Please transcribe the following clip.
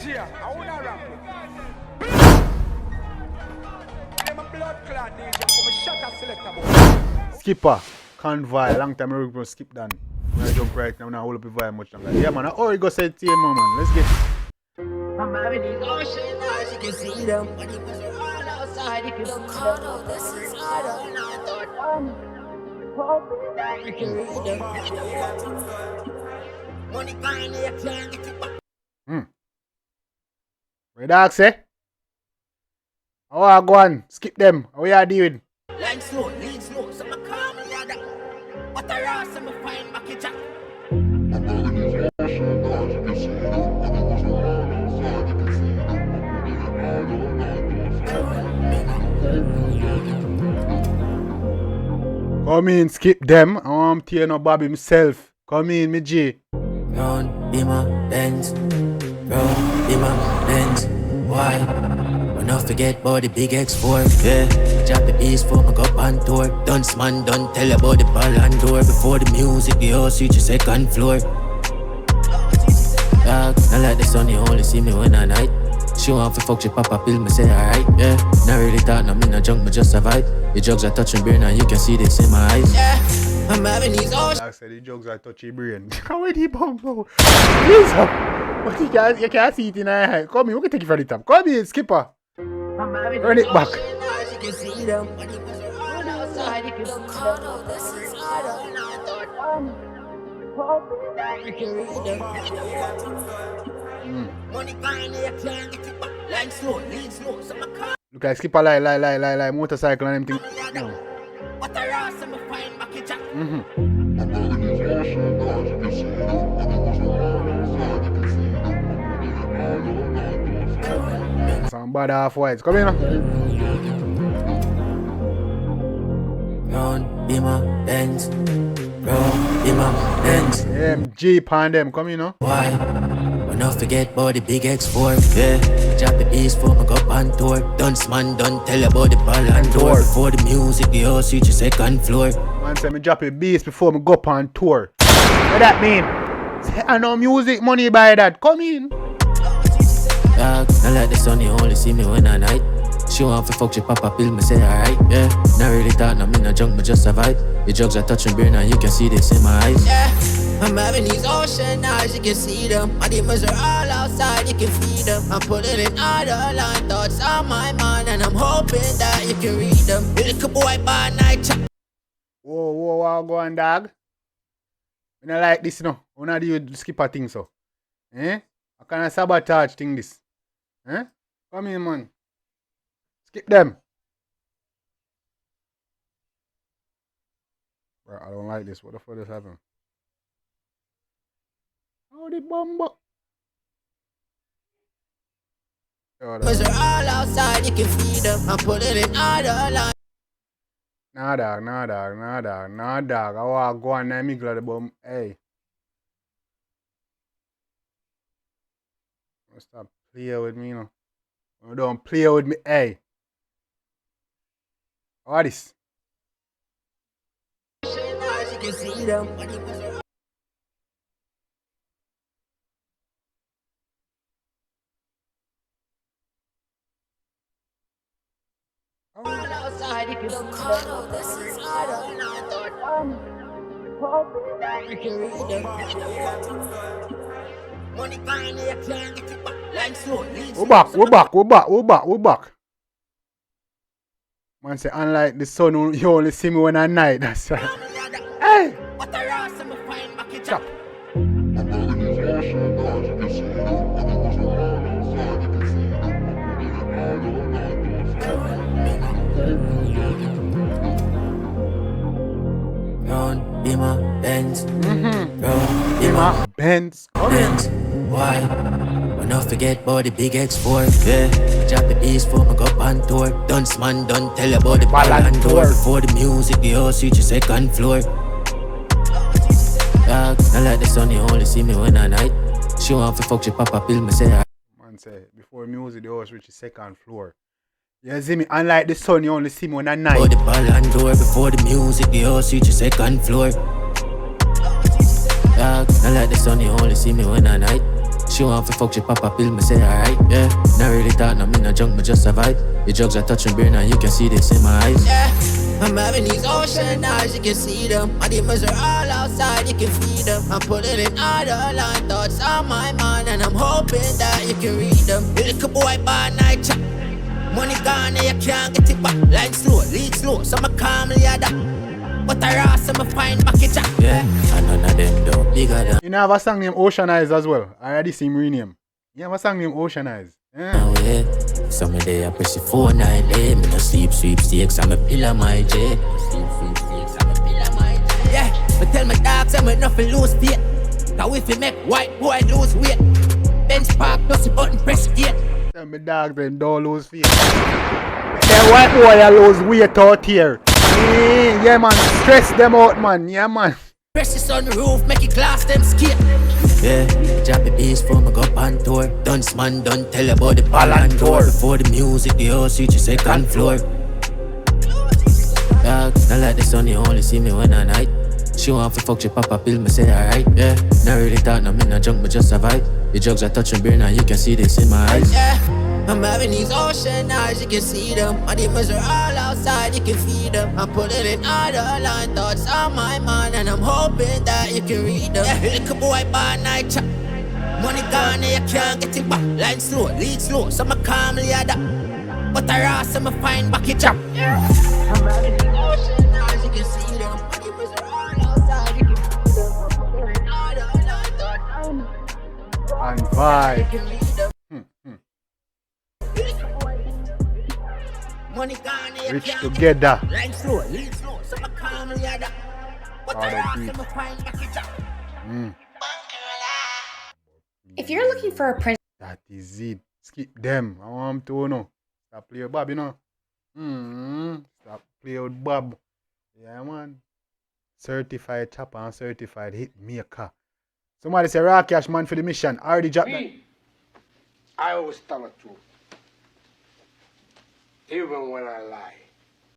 DJ, I wanna rap. I'm a blood clot DJ, I'm a shot selector boy. Skippa, Convoy, long time I work Skip done. I'm gonna jump right now, I'm not hold up the vibe much longer. Yeah man, I go say it to you man, let's get it. I'm having these ocean eyes, you can see them. But it was all outside, you can see them. This is harder than I thought. Hoping that you can read them. Money finally, I can't get it back. Where dog say? How I go on? Skip them. How you doing? Line slow, lean slow, so I calm me ladder. What a rass, I'm a fine back a jack. Come in, skip them. I want to no Bobby himself. Come in, me G. Round, be my Benz. Round, be my Benz. Why? When I forget about the big X4. Yeah, drop the beast for me go on tour. Dunce man, don't tell about the ball and door. Before the music, the house reach the second floor. Dog, not like the sun, you only see me when I night. She want to fuck, she pop a pill, me say alright, yeah. Not really thought, no me no junk, me just survive. The drugs are touching brain and you can see this in my eyes. Yeah, I'm having these ocean. I said the drugs are touching brain. How did he bump bro? Listen, but you can't see it in our eye. Come in, we can take it from the top. Come in, Skipper. Run it back. You can see them. But it was all outside, you can see them. This is harder than I thought. Hoping that you can read them. Money finally, I can't get it back. Line slow, lean slow, so I can't. Look at Skipper lie, motorcycle and them things. No. What a rass, I'm a fine back a jack. Some bad half whites. Come in. Round, be my Benz. Round, be my Benz. MG pan them. Come in, no? Why? When I forget about the big X4. Yeah, drop the beast for me go on tour. Dunce man, don't tell about the ball and door. Before the music, the house reach the second floor. Man say me drop a beast before me go up on tour. What that mean? I know music money by that. Come in. Dog, not like the sun, you only see me when I night. She want to fuck, she pop a pill, me say alright, yeah. Not really thought, no me no junk, me just survive. The drugs are touching brain and you can see this in my eyes. Yeah, I'm having these ocean eyes, you can see them. My demons are all outside, you can feed them. I'm putting in all the line thoughts on my mind, and I'm hoping that you can read them. Little boy by night. Whoa, go on, dog. I don't like this, no. I don't do the Skipper thing, so. I can't sabotage thing this. Come in, man. Skip them. Bro, I don't like this. What the fuck is happening? How the bumbo? Cause they're all outside, you can feed them. I'm putting in all the line. Nah, dog. I want to go on and mingle the bum. Hey. Stop playing with me, you know. Don't play with me, hey. What is? You can see them. All outside, you can see them. This is harder than I thought. Hoping that you can read them. Money finally, I can't get it back. Line slow, lean slow. We're back. Man say, unlike the sun, you only see me when I night. That's right. Hey! What a rass, I'm a fine back a jack. Round, be my Benz. Round, be my Benz. Benz. Why? When I forget about the big X4. Yeah, drop the beast for me go on tour. Dunce man, don't tell about the ball and door. Before the music, the house reach the second floor. Dog, not like the sun, you only see me when I night. She want to fuck, she pop a pill, me say Man say, before music, the house reach the second floor. You see me, unlike the sun, you only see me when I night. Before the ball and door, before the music, the house reach the second floor. Dog, not like the sun, you only see me when I night. She want to fuck, she pop a pill, me say alright, yeah. Not really thought, no, me no junk, me just survive. The drugs are touching brain and you can see this in my eyes. Yeah, I'm having these ocean eyes, you can see them. My demons are all outside, you can feed them. I'm putting in all the line thoughts on my mind, and I'm hoping that you can read them. The little boy by night chat. Money gone and you can't get it back. Line slow, lead slow, so I'm calmly adapt. But I ask them to find back it up. Yeah, and none of them don't bigger than. You know, have a song named Ocean Eyes as well. I already see him rename. You have a song named Ocean Eyes. Yeah. Yeah. Some day I press the phone night, me no sleep, sweepstakes, I'm a pillar my J. Yeah, but tell my dogs I'm nothing lose faith. Cause if you make white boy lose weight, bench park plus the button press gate. Tell my dogs them don't lose faith. Tell white boy I lose weight out here. Yeah man, stress them out man, yeah man. Press this on the roof, make it glass them skate. Yeah, drop the bass for my go on tour. Dunce man, don't tell about the ball and door. Before the music, the house reach the second floor. Dog, not like the sun, you only see me when I night. She want to fuck, she pop a pill, me say alright, yeah. Not really thought, no, me no junk, me just survive. The drugs are touching brain and you can see this in my eyes. Yeah, I'm having these ocean eyes, you can see them. My demons are all outside, you can feed them. I'm putting in all the line thoughts on my mind, and I'm hoping that you can read them. Yeah, little boy by night chat. Money gone and you can't get it back. Line slow, lead slow, so I'm calmly adapt. But I ask them to find back it up. Yeah, I'm having these ocean eyes, you can see them. My demons are all outside, you can feed them. I'm putting in all the line thoughts on my mind, And vibe. Money gone, Rich together. line slow, lead slow, so I'm calmly adapt. But I ask them to find back it up. If you're looking for a print That is it. Skip them. I want to know. Stop play with Bob, you know. Stop play with Bob. Yeah, man. Certified chopper and certified hit maker. Somebody say raw cash man for the mission. Already dropped that. Me, I always tell the truth. Even when I lie.